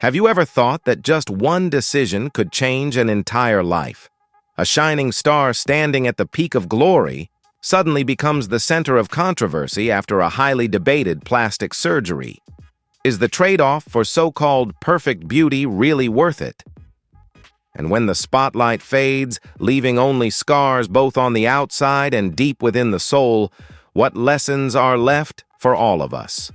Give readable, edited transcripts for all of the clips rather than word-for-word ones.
Have you ever thought that just one decision could change an entire life? A shining star standing at the peak of glory suddenly becomes the center of controversy after a highly debated plastic surgery. Is the trade-off for so-called perfect beauty really worth it? And when the spotlight fades, leaving only scars both on the outside and deep within the soul, what lessons are left for all of us?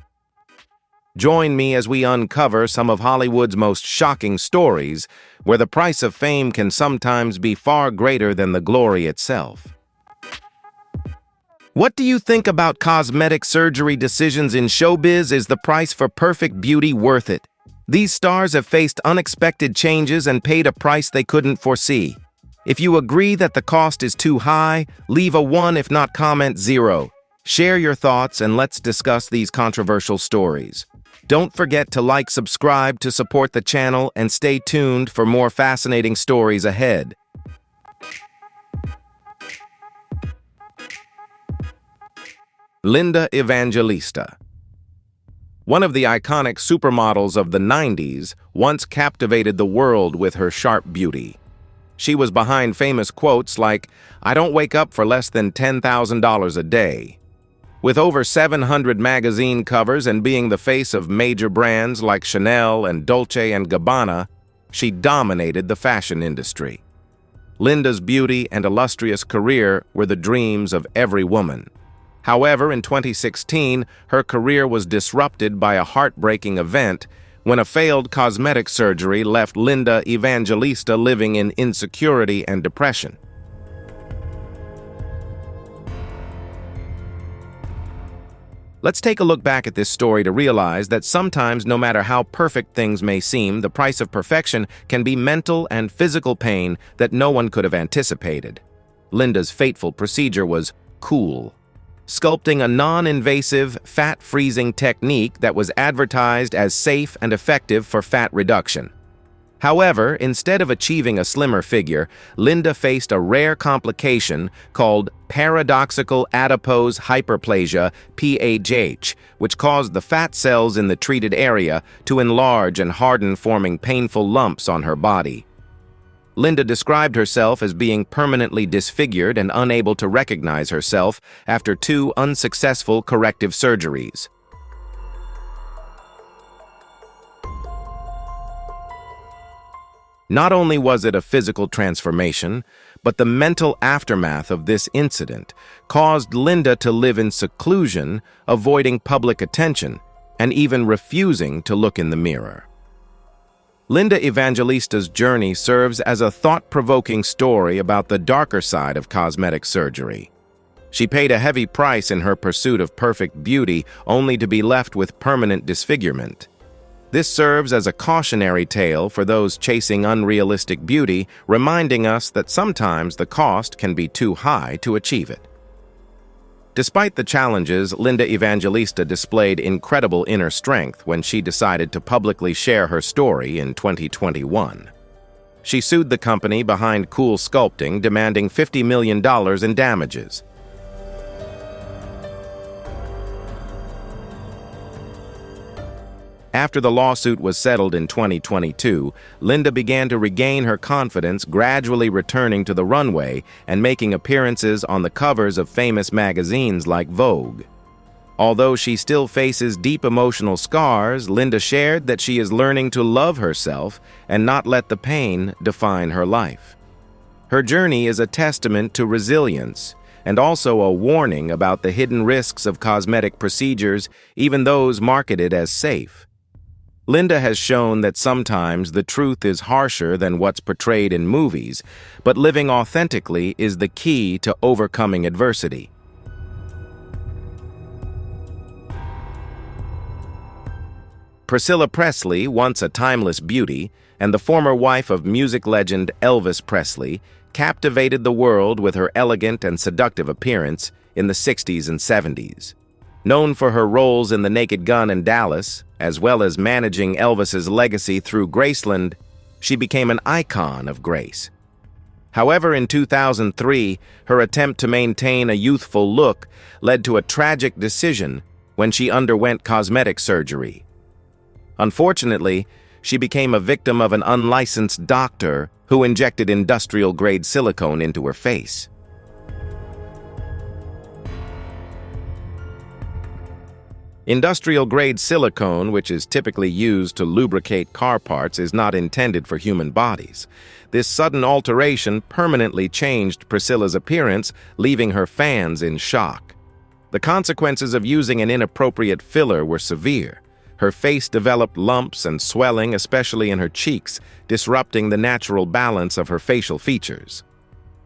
Join me as we uncover some of Hollywood's most shocking stories, where the price of fame can sometimes be far greater than the glory itself. What do you think about cosmetic surgery decisions in showbiz? Is the price for perfect beauty worth it? These stars have faced unexpected changes and paid a price they couldn't foresee. If you agree that the cost is too high, leave a 1, if not comment 0. Share your thoughts and let's discuss these controversial stories. Don't forget to like, subscribe to support the channel, and stay tuned for more fascinating stories ahead. Linda Evangelista. One of the iconic supermodels of the 90s, once captivated the world with her sharp beauty. She was behind famous quotes like, "I don't wake up for less than $10,000 a day." With over 700 magazine covers and being the face of major brands like Chanel and Dolce & Gabbana, she dominated the fashion industry. Linda's beauty and illustrious career were the dreams of every woman. However, in 2016, her career was disrupted by a heartbreaking event when a failed cosmetic surgery left Linda Evangelista living in insecurity and depression. Let's take a look back at this story to realize that sometimes, no matter how perfect things may seem, the price of perfection can be mental and physical pain that no one could have anticipated. Linda's fateful procedure was cool, sculpting a non-invasive, fat-freezing technique that was advertised as safe and effective for fat reduction. However, instead of achieving a slimmer figure, Linda faced a rare complication called paradoxical adipose hyperplasia, PAH, which caused the fat cells in the treated area to enlarge and harden, forming painful lumps on her body. Linda described herself as being permanently disfigured and unable to recognize herself after 2 unsuccessful corrective surgeries. Not only was it a physical transformation, but the mental aftermath of this incident caused Linda to live in seclusion, avoiding public attention, and even refusing to look in the mirror. Linda Evangelista's journey serves as a thought-provoking story about the darker side of cosmetic surgery. She paid a heavy price in her pursuit of perfect beauty, only to be left with permanent disfigurement. This serves as a cautionary tale for those chasing unrealistic beauty, reminding us that sometimes the cost can be too high to achieve it. Despite the challenges, Linda Evangelista displayed incredible inner strength when she decided to publicly share her story in 2021. She sued the company behind Cool Sculpting, demanding $50 million in damages. After the lawsuit was settled in 2022, Linda began to regain her confidence, gradually returning to the runway and making appearances on the covers of famous magazines like Vogue. Although she still faces deep emotional scars, Linda shared that she is learning to love herself and not let the pain define her life. Her journey is a testament to resilience and also a warning about the hidden risks of cosmetic procedures, even those marketed as safe. Linda has shown that sometimes the truth is harsher than what's portrayed in movies, but living authentically is the key to overcoming adversity. Priscilla Presley, once a timeless beauty, and the former wife of music legend Elvis Presley, captivated the world with her elegant and seductive appearance in the 60s and 70s. Known for her roles in The Naked Gun and Dallas, as well as managing Elvis's legacy through Graceland, she became an icon of grace. However, in 2003, her attempt to maintain a youthful look led to a tragic decision when she underwent cosmetic surgery. Unfortunately, she became a victim of an unlicensed doctor who injected industrial-grade silicone into her face. Industrial-grade silicone, which is typically used to lubricate car parts, is not intended for human bodies. This sudden alteration permanently changed Priscilla's appearance, leaving her fans in shock. The consequences of using an inappropriate filler were severe. Her face developed lumps and swelling, especially in her cheeks, disrupting the natural balance of her facial features.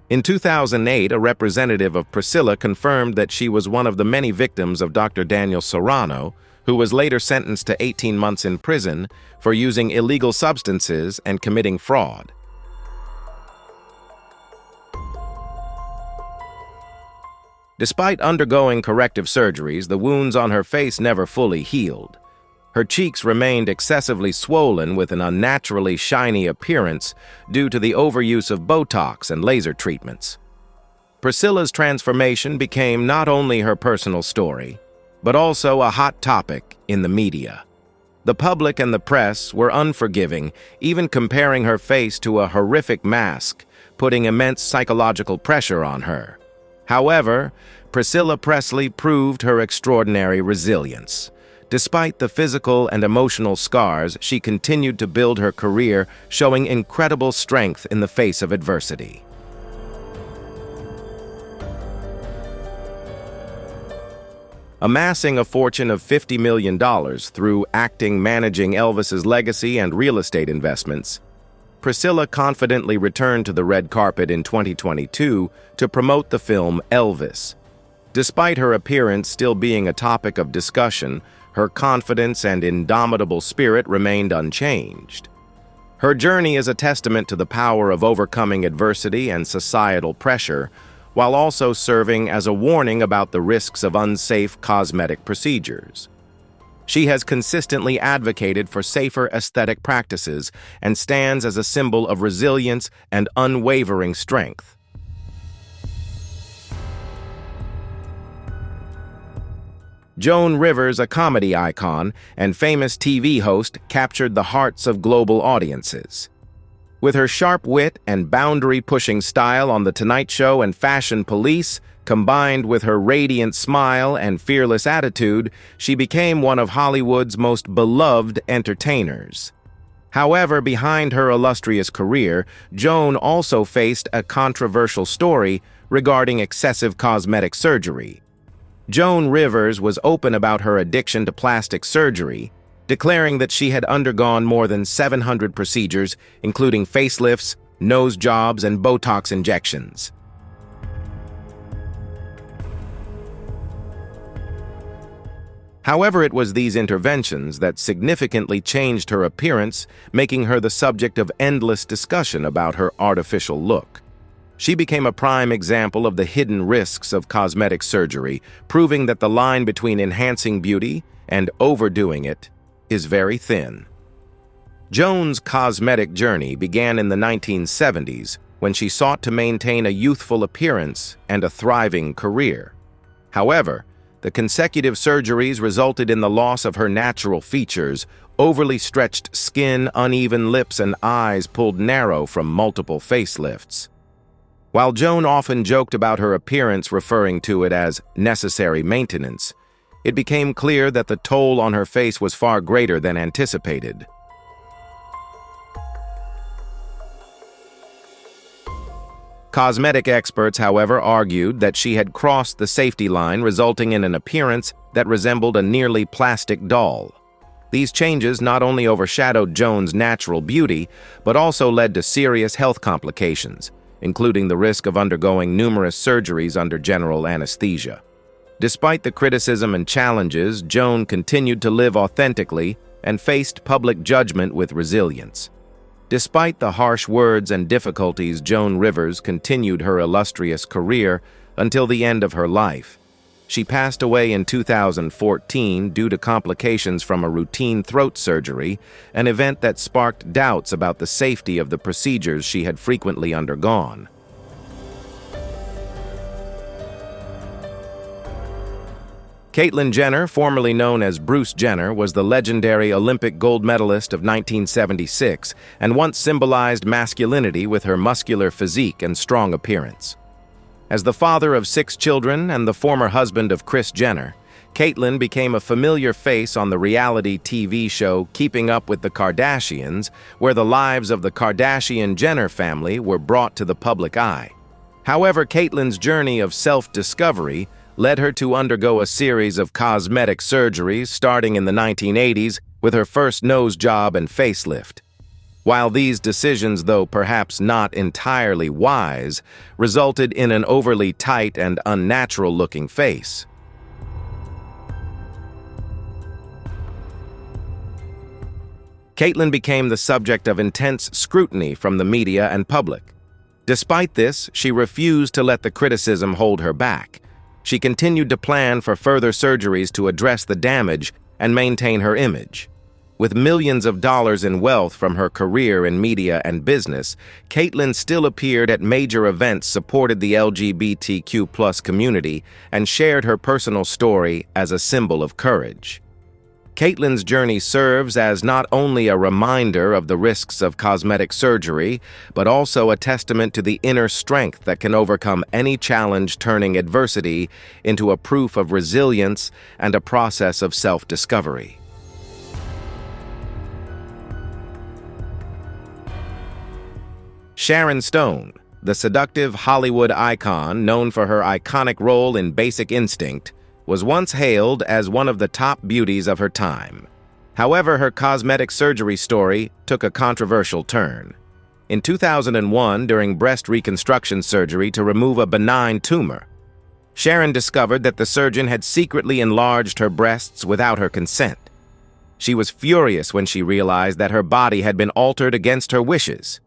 In 2008, a representative of Priscilla confirmed that she was one of the many victims of Dr. Daniel Serrano, who was later sentenced to 18 months in prison for using illegal substances and committing fraud. Despite undergoing corrective surgeries, the wounds on her face never fully healed. Her cheeks remained excessively swollen with an unnaturally shiny appearance due to the overuse of Botox and laser treatments. Priscilla's transformation became not only her personal story, but also a hot topic in the media. The public and the press were unforgiving, even comparing her face to a horrific mask, putting immense psychological pressure on her. However, Priscilla Presley proved her extraordinary resilience. Despite the physical and emotional scars, she continued to build her career, showing incredible strength in the face of adversity. Amassing a fortune of $50 million through acting, managing Elvis's legacy and real estate investments, Priscilla confidently returned to the red carpet in 2022 to promote the film Elvis. Despite her appearance still being a topic of discussion, her confidence and indomitable spirit remained unchanged. Her journey is a testament to the power of overcoming adversity and societal pressure, while also serving as a warning about the risks of unsafe cosmetic procedures. She has consistently advocated for safer aesthetic practices and stands as a symbol of resilience and unwavering strength. Joan Rivers, a comedy icon and famous TV host, captured the hearts of global audiences. With her sharp wit and boundary-pushing style on The Tonight Show and Fashion Police, combined with her radiant smile and fearless attitude, she became one of Hollywood's most beloved entertainers. However, behind her illustrious career, Joan also faced a controversial story regarding excessive cosmetic surgery. Joan Rivers was open about her addiction to plastic surgery, declaring that she had undergone more than 700 procedures, including facelifts, nose jobs, and Botox injections. However, it was these interventions that significantly changed her appearance, making her the subject of endless discussion about her artificial look. She became a prime example of the hidden risks of cosmetic surgery, proving that the line between enhancing beauty and overdoing it is very thin. Joan's cosmetic journey began in the 1970s when she sought to maintain a youthful appearance and a thriving career. However, the consecutive surgeries resulted in the loss of her natural features, overly stretched skin, uneven lips, and eyes pulled narrow from multiple facelifts. While Joan often joked about her appearance, referring to it as necessary maintenance, it became clear that the toll on her face was far greater than anticipated. Cosmetic experts, however, argued that she had crossed the safety line, resulting in an appearance that resembled a nearly plastic doll. These changes not only overshadowed Joan's natural beauty, but also led to serious health complications, including the risk of undergoing numerous surgeries under general anesthesia. Despite the criticism and challenges, Joan continued to live authentically and faced public judgment with resilience. Despite the harsh words and difficulties, Joan Rivers continued her illustrious career until the end of her life. She passed away in 2014 due to complications from a routine throat surgery, an event that sparked doubts about the safety of the procedures she had frequently undergone. Caitlyn Jenner, formerly known as Bruce Jenner, was the legendary Olympic gold medalist of 1976 and once symbolized masculinity with her muscular physique and strong appearance. As the father of 6 children and the former husband of Kris Jenner, Caitlyn became a familiar face on the reality TV show Keeping Up with the Kardashians, where the lives of the Kardashian-Jenner family were brought to the public eye. However, Caitlyn's journey of self-discovery led her to undergo a series of cosmetic surgeries starting in the 1980s with her first nose job and facelift. While these decisions, though perhaps not entirely wise, resulted in an overly tight and unnatural-looking face. Caitlyn became the subject of intense scrutiny from the media and public. Despite this, she refused to let the criticism hold her back. She continued to plan for further surgeries to address the damage and maintain her image. With millions of dollars in wealth from her career in media and business, Caitlyn still appeared at major events, supported the LGBTQ+ community, and shared her personal story as a symbol of courage. Caitlyn's journey serves as not only a reminder of the risks of cosmetic surgery, but also a testament to the inner strength that can overcome any challenge, turning adversity into a proof of resilience and a process of self-discovery. Sharon Stone, the seductive Hollywood icon known for her iconic role in Basic Instinct, was once hailed as one of the top beauties of her time. However, her cosmetic surgery story took a controversial turn. In 2001, during breast reconstruction surgery to remove a benign tumor, Sharon discovered that the surgeon had secretly enlarged her breasts without her consent. She was furious when she realized that her body had been altered against her wishes.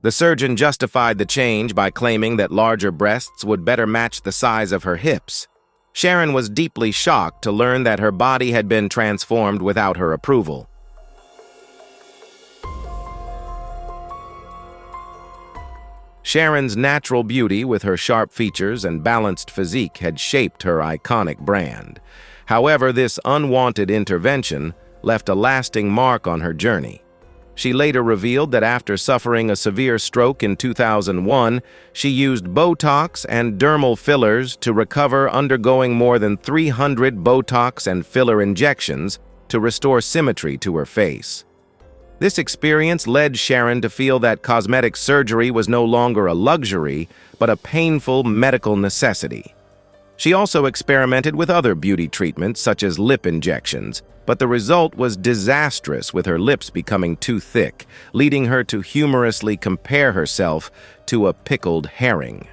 The surgeon justified the change by claiming that larger breasts would better match the size of her hips. Sharon was deeply shocked to learn that her body had been transformed without her approval. Sharon's natural beauty with her sharp features and balanced physique had shaped her iconic brand. However, this unwanted intervention left a lasting mark on her journey. She later revealed that after suffering a severe stroke in 2001, she used Botox and dermal fillers to recover, undergoing more than 300 Botox and filler injections to restore symmetry to her face. This experience led Sharon to feel that cosmetic surgery was no longer a luxury, but a painful medical necessity. She also experimented with other beauty treatments, such as lip injections, but the result was disastrous, with her lips becoming too thick, leading her to humorously compare herself to a pickled herring.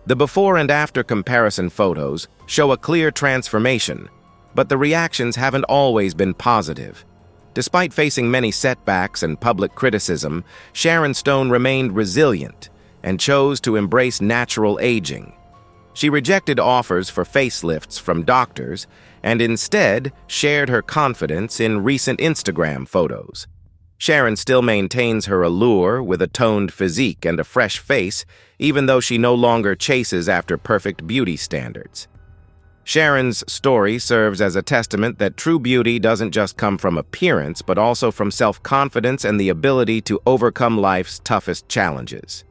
The before and after comparison photos show a clear transformation, but the reactions haven't always been positive. Despite facing many setbacks and public criticism, Sharon Stone remained resilient and chose to embrace natural aging. She rejected offers for facelifts from doctors and instead shared her confidence in recent Instagram photos. Sharon still maintains her allure with a toned physique and a fresh face, even though she no longer chases after perfect beauty standards. Sharon's story serves as a testament that true beauty doesn't just come from appearance, but also from self-confidence and the ability to overcome life's toughest challenges.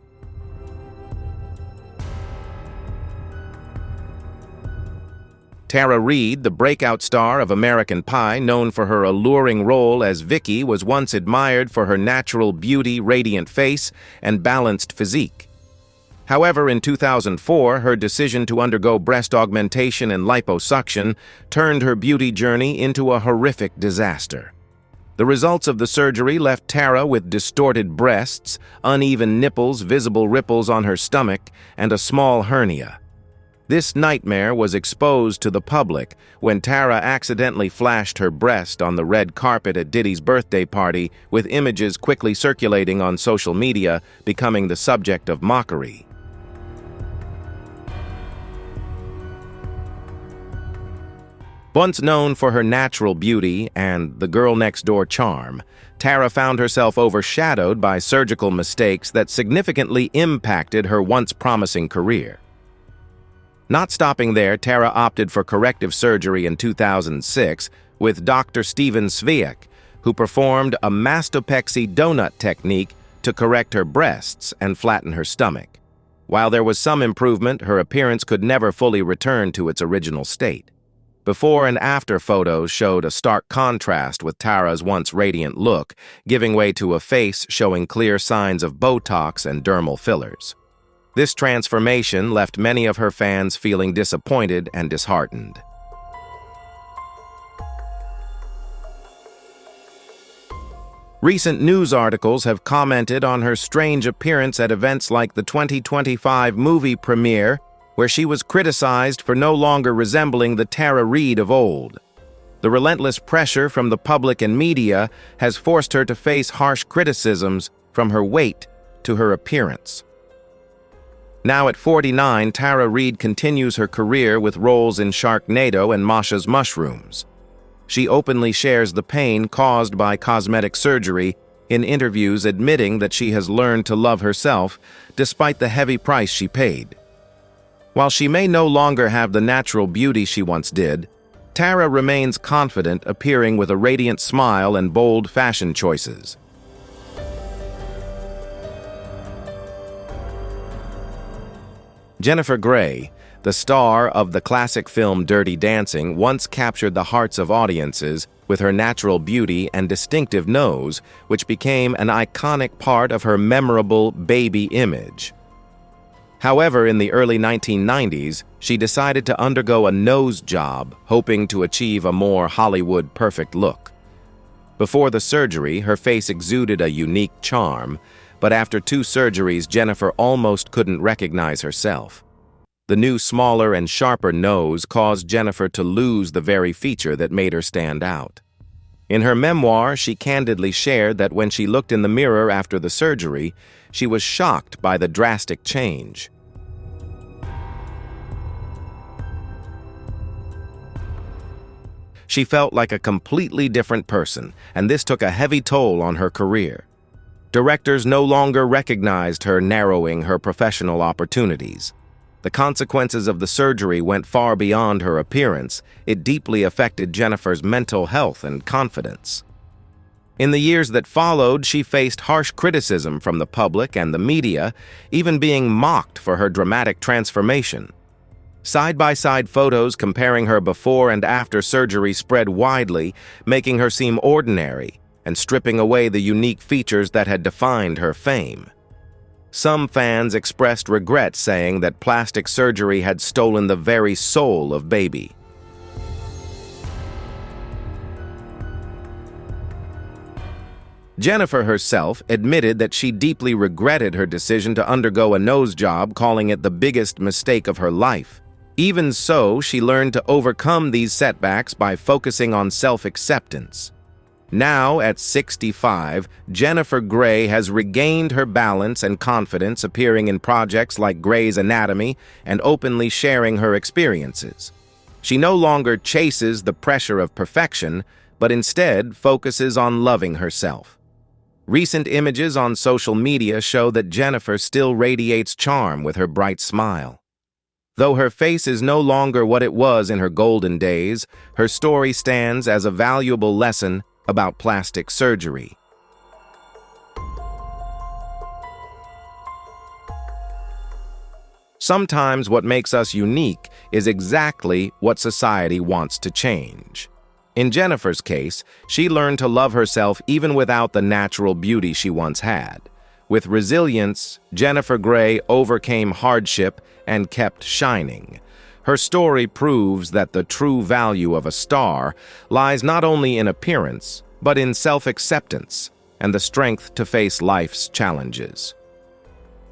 Tara Reid, the breakout star of American Pie, known for her alluring role as Vicky, was once admired for her natural beauty, radiant face, and balanced physique. However, in 2004, her decision to undergo breast augmentation and liposuction turned her beauty journey into a horrific disaster. The results of the surgery left Tara with distorted breasts, uneven nipples, visible ripples on her stomach, and a small hernia. This nightmare was exposed to the public when Tara accidentally flashed her breast on the red carpet at Diddy's birthday party, with images quickly circulating on social media, becoming the subject of mockery. Once known for her natural beauty and the girl-next-door charm, Tara found herself overshadowed by surgical mistakes that significantly impacted her once promising career. Not stopping there, Tara opted for corrective surgery in 2006 with Dr. Steven Sviak, who performed a mastopexy donut technique to correct her breasts and flatten her stomach. While there was some improvement, her appearance could never fully return to its original state. Before and after photos showed a stark contrast with Tara's once radiant look, giving way to a face showing clear signs of Botox and dermal fillers. This transformation left many of her fans feeling disappointed and disheartened. Recent news articles have commented on her strange appearance at events like the 2025 movie premiere, where she was criticized for no longer resembling the Tara Reid of old. The relentless pressure from the public and media has forced her to face harsh criticisms from her weight to her appearance. Now at 49, Tara Reid continues her career with roles in Sharknado and Masha's Mushrooms. She openly shares the pain caused by cosmetic surgery in interviews, admitting that she has learned to love herself despite the heavy price she paid. While she may no longer have the natural beauty she once did, Tara remains confident, appearing with a radiant smile and bold fashion choices. Jennifer Grey, the star of the classic film Dirty Dancing, once captured the hearts of audiences with her natural beauty and distinctive nose, which became an iconic part of her memorable baby image. However, in the early 1990s, she decided to undergo a nose job, hoping to achieve a more Hollywood-perfect look. Before the surgery, her face exuded a unique charm, but after 2 surgeries, Jennifer almost couldn't recognize herself. The new, smaller and sharper nose caused Jennifer to lose the very feature that made her stand out. In her memoir, she candidly shared that when she looked in the mirror after the surgery, she was shocked by the drastic change. She felt like a completely different person, and this took a heavy toll on her career. Directors no longer recognized her, narrowing her professional opportunities. The consequences of the surgery went far beyond her appearance. It deeply affected Jennifer's mental health and confidence. In the years that followed, she faced harsh criticism from the public and the media, even being mocked for her dramatic transformation. Side-by-side photos comparing her before and after surgery spread widely, making her seem ordinary and stripping away the unique features that had defined her fame. Some fans expressed regret, saying that plastic surgery had stolen the very soul of Baby. Jennifer herself admitted that she deeply regretted her decision to undergo a nose job, calling it the biggest mistake of her life. Even so, she learned to overcome these setbacks by focusing on self-acceptance. Now, at 65, Jennifer Grey has regained her balance and confidence, appearing in projects like Grey's Anatomy and openly sharing her experiences. She no longer chases the pressure of perfection, but instead focuses on loving herself. Recent images on social media show that Jennifer still radiates charm with her bright smile. Though her face is no longer what it was in her golden days, her story stands as a valuable lesson about plastic surgery. Sometimes what makes us unique is exactly what society wants to change. In Jennifer's case, she learned to love herself even without the natural beauty she once had. With resilience, Jennifer Grey overcame hardship and kept shining. Her story proves that the true value of a star lies not only in appearance, but in self-acceptance and the strength to face life's challenges.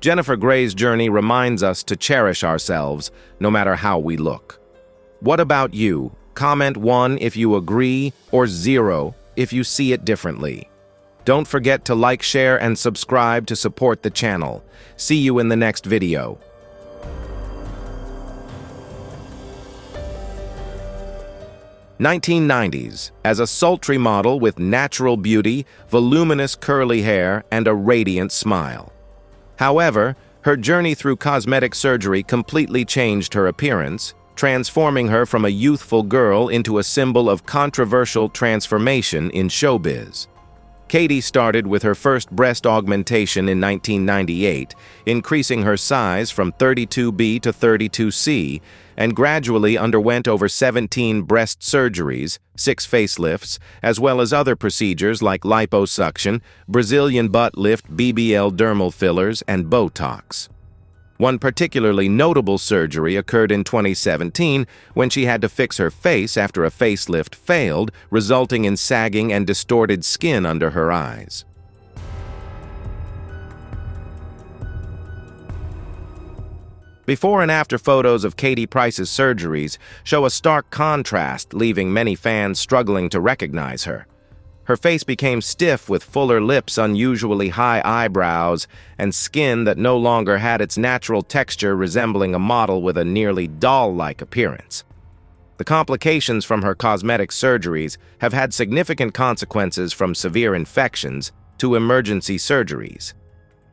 Jennifer Grey's journey reminds us to cherish ourselves, no matter how we look. What about you? Comment 1 if you agree, or 0 if you see it differently. Don't forget to like, share, and subscribe to support the channel. See you in the next video. 1990s, as a sultry model with natural beauty, voluminous curly hair, and a radiant smile. However, her journey through cosmetic surgery completely changed her appearance, transforming her from a youthful girl into a symbol of controversial transformation in showbiz. Katie started with her first breast augmentation in 1998, increasing her size from 32B to 32C, and gradually underwent over 17 breast surgeries, 6 facelifts, as well as other procedures like liposuction, Brazilian butt lift, BBL dermal fillers, and Botox. One particularly notable surgery occurred in 2017 when she had to fix her face after a facelift failed, resulting in sagging and distorted skin under her eyes. Before and after photos of Katie Price's surgeries show a stark contrast, leaving many fans struggling to recognize her. Her face became stiff with fuller lips, unusually high eyebrows, and skin that no longer had its natural texture, resembling a model with a nearly doll-like appearance. The complications from her cosmetic surgeries have had significant consequences, from severe infections to emergency surgeries.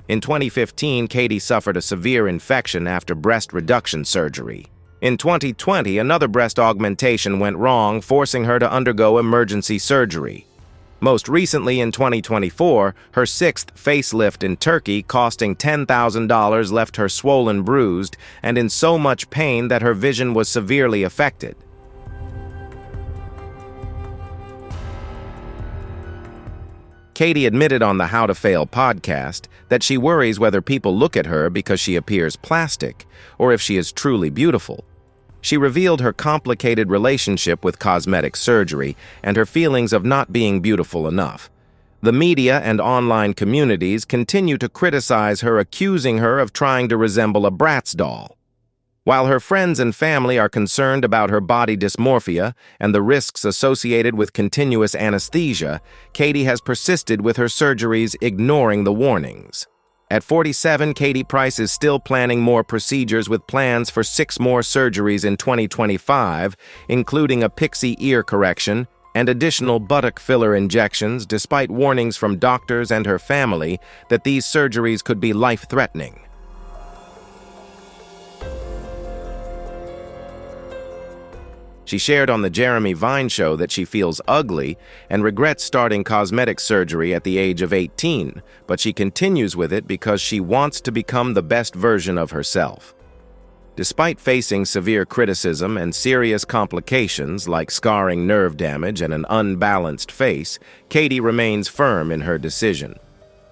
In 2015, Katie suffered a severe infection after breast reduction surgery. In 2020, another breast augmentation went wrong, forcing her to undergo emergency surgery. Most recently, in 2024, her 6th facelift in Turkey, costing $10,000, left her swollen, bruised, and in so much pain that her vision was severely affected. Katie admitted on the How to Fail podcast that she worries whether people look at her because she appears plastic or if she is truly beautiful. She revealed her complicated relationship with cosmetic surgery and her feelings of not being beautiful enough. The media and online communities continue to criticize her, accusing her of trying to resemble a Bratz doll. While her friends and family are concerned about her body dysmorphia and the risks associated with continuous anesthesia, Katie has persisted with her surgeries, ignoring the warnings. At 47, Katie Price is still planning more procedures, with plans for 6 more surgeries in 2025, including a pixie ear correction and additional buttock filler injections, despite warnings from doctors and her family that these surgeries could be life-threatening. She shared on The Jeremy Vine Show that she feels ugly and regrets starting cosmetic surgery at the age of 18, but she continues with it because she wants to become the best version of herself. Despite facing severe criticism and serious complications like scarring, nerve damage, and an unbalanced face, Katie remains firm in her decision.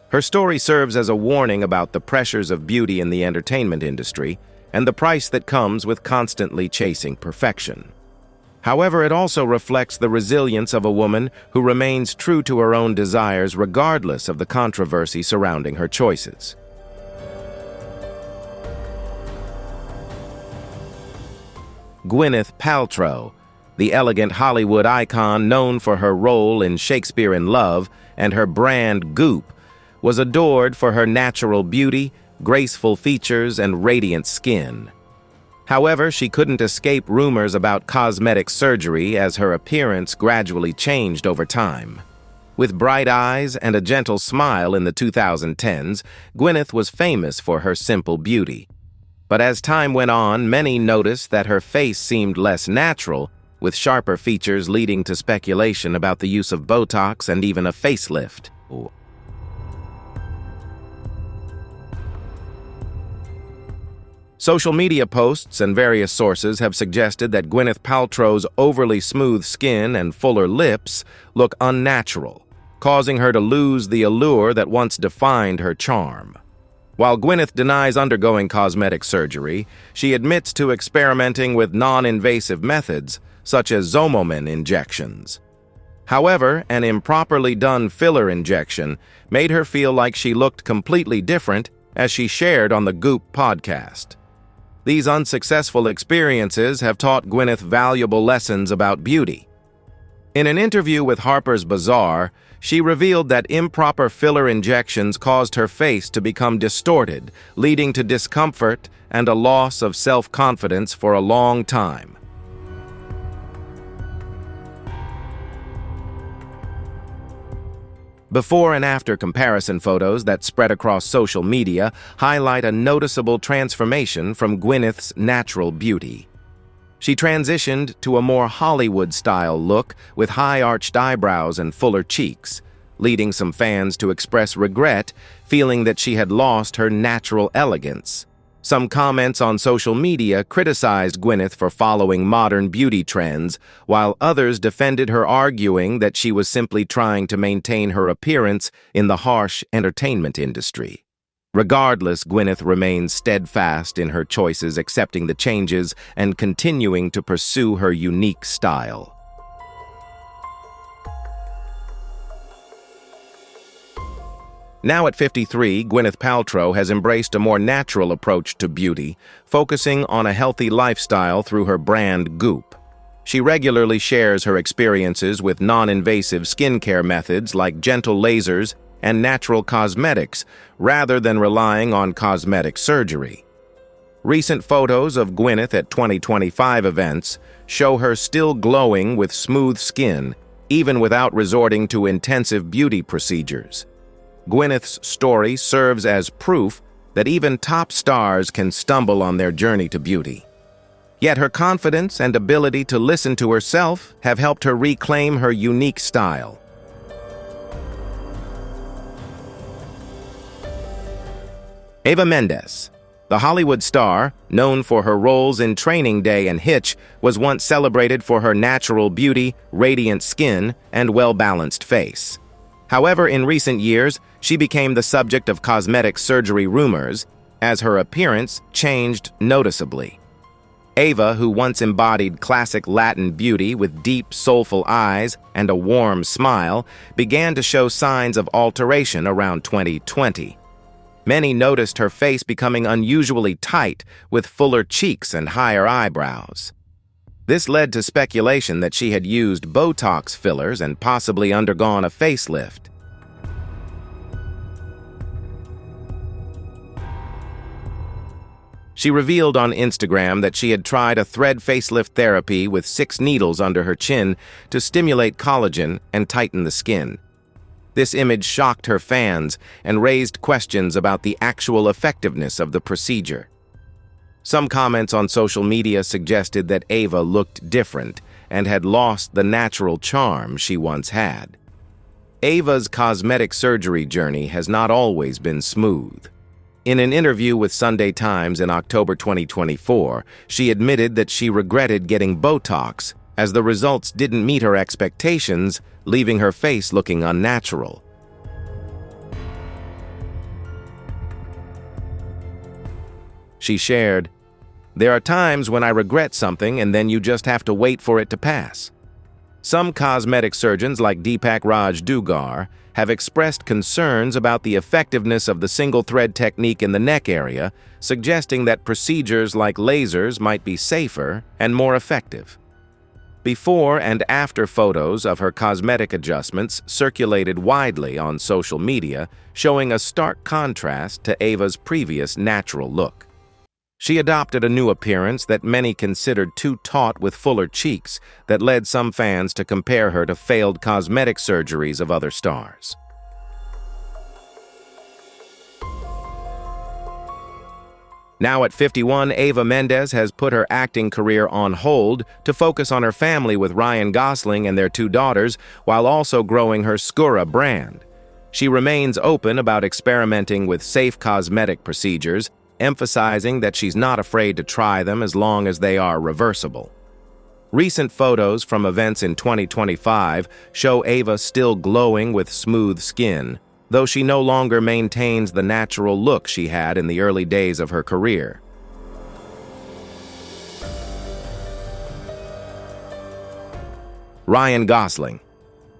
Her story serves as a warning about the pressures of beauty in the entertainment industry and the price that comes with constantly chasing perfection. However, it also reflects the resilience of a woman who remains true to her own desires regardless of the controversy surrounding her choices. Gwyneth Paltrow, the elegant Hollywood icon known for her role in Shakespeare in Love and her brand Goop, was adored for her natural beauty, graceful features, and radiant skin. However, she couldn't escape rumors about cosmetic surgery as her appearance gradually changed over time. With bright eyes and a gentle smile in the 2010s, Gwyneth was famous for her simple beauty. But as time went on, many noticed that her face seemed less natural, with sharper features leading to speculation about the use of Botox and even a facelift. Social media posts and various sources have suggested that Gwyneth Paltrow's overly smooth skin and fuller lips look unnatural, causing her to lose the allure that once defined her charm. While Gwyneth denies undergoing cosmetic surgery, she admits to experimenting with non-invasive methods, such as Zomomen injections. However, an improperly done filler injection made her feel like she looked completely different, as she shared on the Goop podcast. These unsuccessful experiences have taught Gwyneth valuable lessons about beauty. In an interview with Harper's Bazaar, she revealed that improper filler injections caused her face to become distorted, leading to discomfort and a loss of self-confidence for a long time. Before and after comparison photos that spread across social media highlight a noticeable transformation from Gwyneth's natural beauty. She transitioned to a more Hollywood-style look with high-arched eyebrows and fuller cheeks, leading some fans to express regret, feeling that she had lost her natural elegance. Some comments on social media criticized Gwyneth for following modern beauty trends, while others defended her, arguing that she was simply trying to maintain her appearance in the harsh entertainment industry. Regardless, Gwyneth remains steadfast in her choices, accepting the changes and continuing to pursue her unique style. Now at 53, Gwyneth Paltrow has embraced a more natural approach to beauty, focusing on a healthy lifestyle through her brand Goop. She regularly shares her experiences with non-invasive skincare methods like gentle lasers and natural cosmetics, rather than relying on cosmetic surgery. Recent photos of Gwyneth at 2025 events show her still glowing with smooth skin, even without resorting to intensive beauty procedures. Gwyneth's story serves as proof that even top stars can stumble on their journey to beauty. Yet her confidence and ability to listen to herself have helped her reclaim her unique style. Eva Mendes. The Hollywood star, known for her roles in Training Day and Hitch, was once celebrated for her natural beauty, radiant skin, and well-balanced face. However, in recent years, she became the subject of cosmetic surgery rumors as her appearance changed noticeably. Eva, who once embodied classic Latin beauty with deep, soulful eyes and a warm smile, began to show signs of alteration around 2020. Many noticed her face becoming unusually tight, with fuller cheeks and higher eyebrows. This led to speculation that she had used Botox fillers and possibly undergone a facelift. She revealed on Instagram that she had tried a thread facelift therapy with 6 needles under her chin to stimulate collagen and tighten the skin. This image shocked her fans and raised questions about the actual effectiveness of the procedure. Some comments on social media suggested that Eva looked different and had lost the natural charm she once had. Eva's cosmetic surgery journey has not always been smooth. In an interview with Sunday Times in October 2024, she admitted that she regretted getting Botox as the results didn't meet her expectations, leaving her face looking unnatural. She shared, "There are times when I regret something and then you just have to wait for it to pass." Some cosmetic surgeons like Deepak Raj Dugar have expressed concerns about the effectiveness of the single-thread technique in the neck area, suggesting that procedures like lasers might be safer and more effective. Before and after photos of her cosmetic adjustments circulated widely on social media, showing a stark contrast to Eva's previous natural look. She adopted a new appearance that many considered too taut, with fuller cheeks, that led some fans to compare her to failed cosmetic surgeries of other stars. Now at 51, Eva Mendes has put her acting career on hold to focus on her family with Ryan Gosling and their 2 daughters, while also growing her Skura brand. She remains open about experimenting with safe cosmetic procedures, emphasizing that she's not afraid to try them as long as they are reversible. Recent photos from events in 2025 show Eva still glowing with smooth skin, though she no longer maintains the natural look she had in the early days of her career. Ryan Gosling.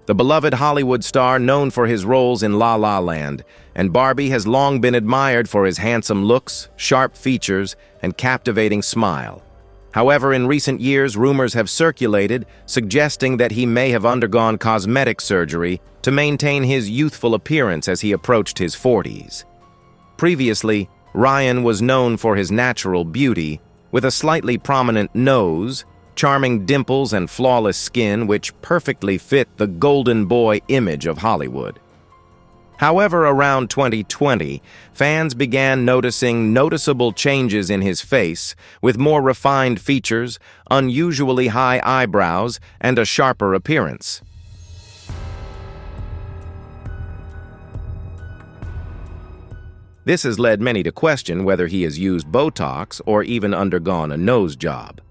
The beloved Hollywood star, known for his roles in La La Land and Barbie, has long been admired for his handsome looks, sharp features, and captivating smile. However, in recent years, rumors have circulated suggesting that he may have undergone cosmetic surgery to maintain his youthful appearance as he approached his 40s. Previously, Ryan was known for his natural beauty, with a slightly prominent nose, charming dimples, and flawless skin which perfectly fit the golden boy image of Hollywood. However, around 2020, fans began noticing noticeable changes in his face, with more refined features, unusually high eyebrows, and a sharper appearance. This has led many to question whether he has used Botox or even undergone a nose job.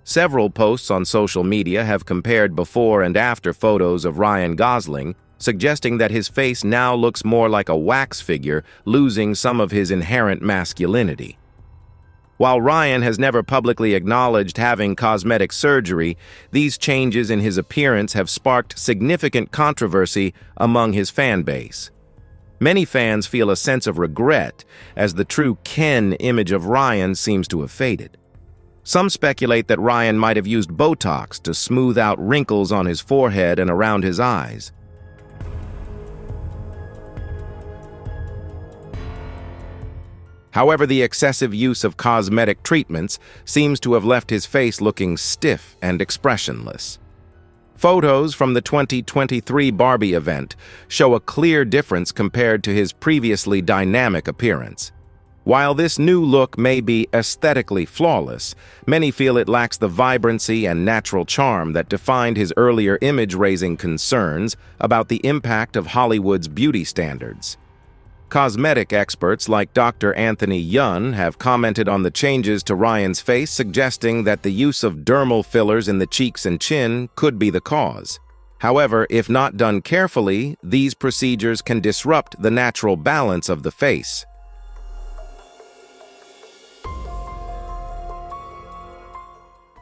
Several posts on social media have compared before and after photos of Ryan Gosling, suggesting that his face now looks more like a wax figure, losing some of his inherent masculinity. While Ryan has never publicly acknowledged having cosmetic surgery, these changes in his appearance have sparked significant controversy among his fan base. Many fans feel a sense of regret, as the true Ken image of Ryan seems to have faded. Some speculate that Ryan might have used Botox to smooth out wrinkles on his forehead and around his eyes. However, the excessive use of cosmetic treatments seems to have left his face looking stiff and expressionless. Photos from the 2023 Barbie event show a clear difference compared to his previously dynamic appearance. While this new look may be aesthetically flawless, many feel it lacks the vibrancy and natural charm that defined his earlier image, raising concerns about the impact of Hollywood's beauty standards. Cosmetic experts like Dr. Anthony Yun have commented on the changes to Ryan's face, suggesting that the use of dermal fillers in the cheeks and chin could be the cause. However, if not done carefully, these procedures can disrupt the natural balance of the face.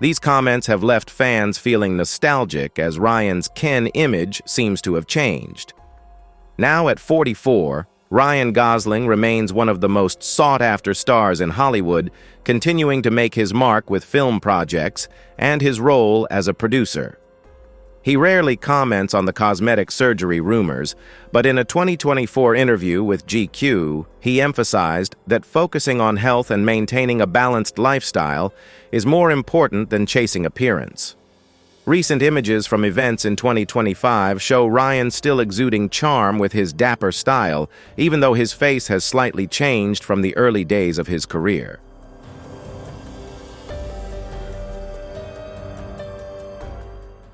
These comments have left fans feeling nostalgic, as Ryan's Ken image seems to have changed. Now at 44, Ryan Gosling remains one of the most sought-after stars in Hollywood, continuing to make his mark with film projects and his role as a producer. He rarely comments on the cosmetic surgery rumors, but in a 2024 interview with GQ, he emphasized that focusing on health and maintaining a balanced lifestyle is more important than chasing appearance. Recent images from events in 2025 show Ryan still exuding charm with his dapper style, even though his face has slightly changed from the early days of his career.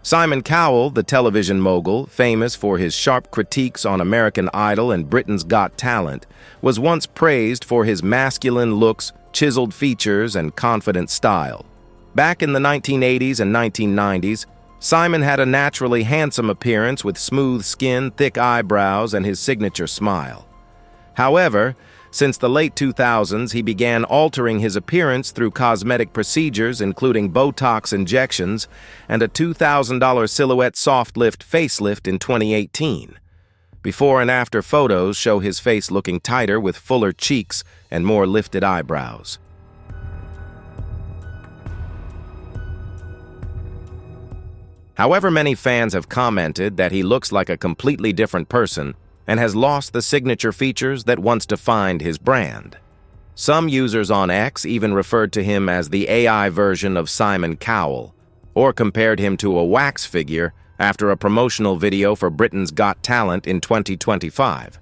Simon Cowell, the television mogul, famous for his sharp critiques on American Idol and Britain's Got Talent, was once praised for his masculine looks, chiseled features, and confident style. Back in the 1980s and 1990s, Simon had a naturally handsome appearance with smooth skin, thick eyebrows, and his signature smile. However, since the late 2000s, he began altering his appearance through cosmetic procedures, including Botox injections and a $2,000 silhouette soft lift facelift in 2018. Before and after photos show his face looking tighter with fuller cheeks and more lifted eyebrows. However, many fans have commented that he looks like a completely different person and has lost the signature features that once defined his brand. Some users on X even referred to him as the AI version of Simon Cowell, or compared him to a wax figure after a promotional video for Britain's Got Talent in 2025.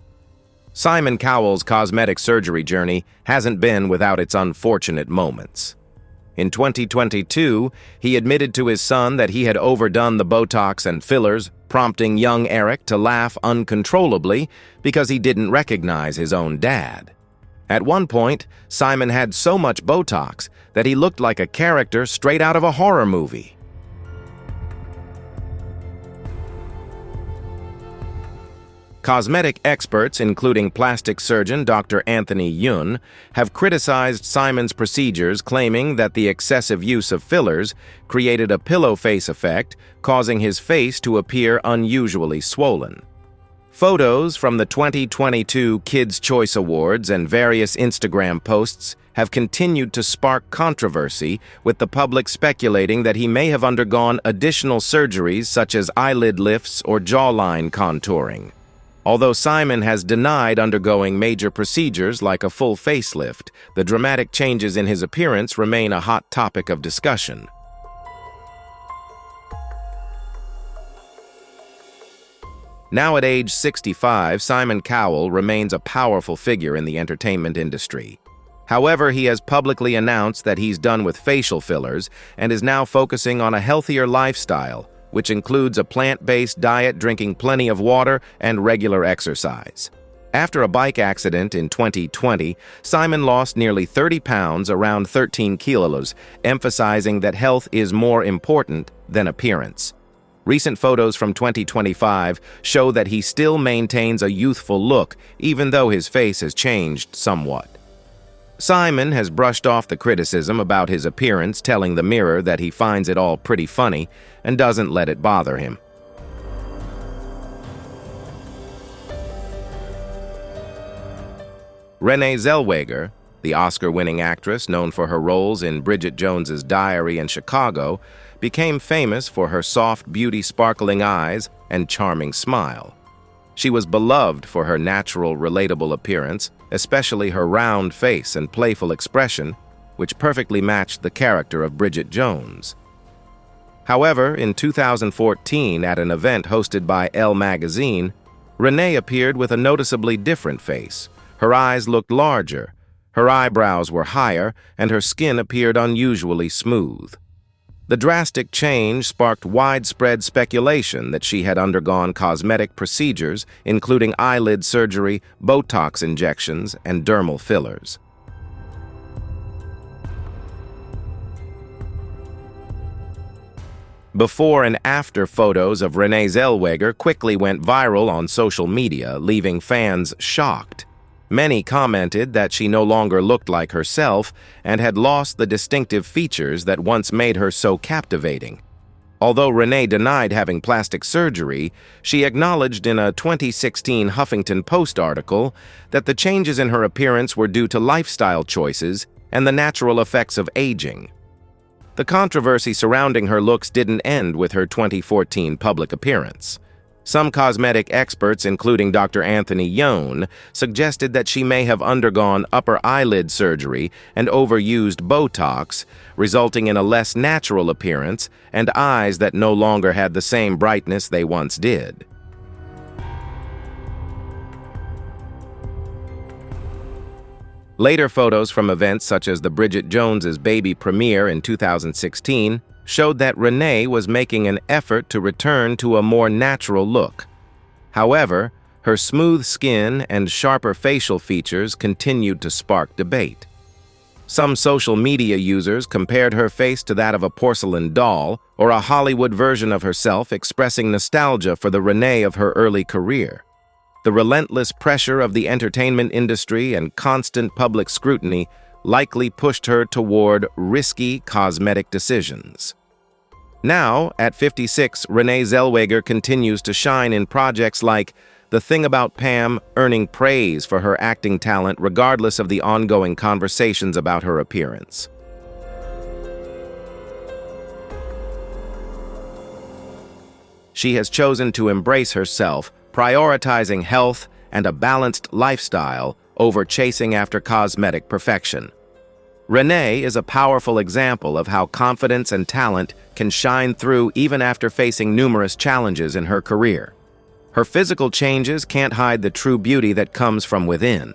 Simon Cowell's cosmetic surgery journey hasn't been without its unfortunate moments. In 2022, he admitted to his son that he had overdone the Botox and fillers, prompting young Eric to laugh uncontrollably because he didn't recognize his own dad. At one point, Simon had so much Botox that he looked like a character straight out of a horror movie. Cosmetic experts, including plastic surgeon Dr. Anthony Yun, have criticized Simon's procedures, claiming that the excessive use of fillers created a pillow face effect, causing his face to appear unusually swollen. Photos from the 2022 Kids' Choice Awards and various Instagram posts have continued to spark controversy, with the public speculating that he may have undergone additional surgeries such as eyelid lifts or jawline contouring. Although Simon has denied undergoing major procedures like a full facelift, the dramatic changes in his appearance remain a hot topic of discussion. Now at age 65, Simon Cowell remains a powerful figure in the entertainment industry. However, he has publicly announced that he's done with facial fillers and is now focusing on a healthier lifestyle, which includes a plant-based diet, drinking plenty of water, and regular exercise. After a bike accident in 2020, Simon lost nearly 30 pounds, around 13 kilos, emphasizing that health is more important than appearance. Recent photos from 2025 show that he still maintains a youthful look, even though his face has changed somewhat. Simon has brushed off the criticism about his appearance, telling the Mirror that he finds it all pretty funny and doesn't let it bother him. Renee Zellweger, the Oscar-winning actress known for her roles in Bridget Jones's Diary and Chicago, became famous for her soft beauty, sparkling eyes, and charming smile. She was beloved for her natural, relatable appearance, especially her round face and playful expression, which perfectly matched the character of Bridget Jones. However, in 2014, at an event hosted by Elle magazine, Renee appeared with a noticeably different face. Her eyes looked larger, her eyebrows were higher, and her skin appeared unusually smooth. The drastic change sparked widespread speculation that she had undergone cosmetic procedures, including eyelid surgery, Botox injections, and dermal fillers. Before and after photos of Renee Zellweger quickly went viral on social media, leaving fans shocked. Many commented that she no longer looked like herself and had lost the distinctive features that once made her so captivating. Although Renee denied having plastic surgery, she acknowledged in a 2016 Huffington Post article that the changes in her appearance were due to lifestyle choices and the natural effects of aging. The controversy surrounding her looks didn't end with her 2014 public appearance. Some cosmetic experts, including Dr. Anthony Yone, suggested that she may have undergone upper eyelid surgery and overused Botox, resulting in a less natural appearance and eyes that no longer had the same brightness they once did. Later photos from events such as the Bridget Jones's Baby premiere in 2016 showed that Renee was making an effort to return to a more natural look. However, her smooth skin and sharper facial features continued to spark debate. Some social media users compared her face to that of a porcelain doll or a Hollywood version of herself, expressing nostalgia for the Renee of her early career. The relentless pressure of the entertainment industry and constant public scrutiny likely pushed her toward risky cosmetic decisions. Now, at 56, Renee Zellweger continues to shine in projects like The Thing About Pam, earning praise for her acting talent regardless of the ongoing conversations about her appearance. She has chosen to embrace herself, prioritizing health and a balanced lifestyle over chasing after cosmetic perfection. Renee is a powerful example of how confidence and talent can shine through even after facing numerous challenges in her career. Her physical changes can't hide the true beauty that comes from within.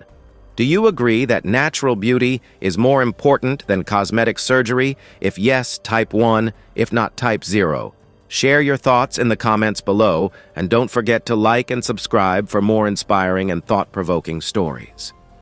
Do you agree that natural beauty is more important than cosmetic surgery? If yes, type 1, if not, type 0. Share your thoughts in the comments below, and don't forget to like and subscribe for more inspiring and thought-provoking stories.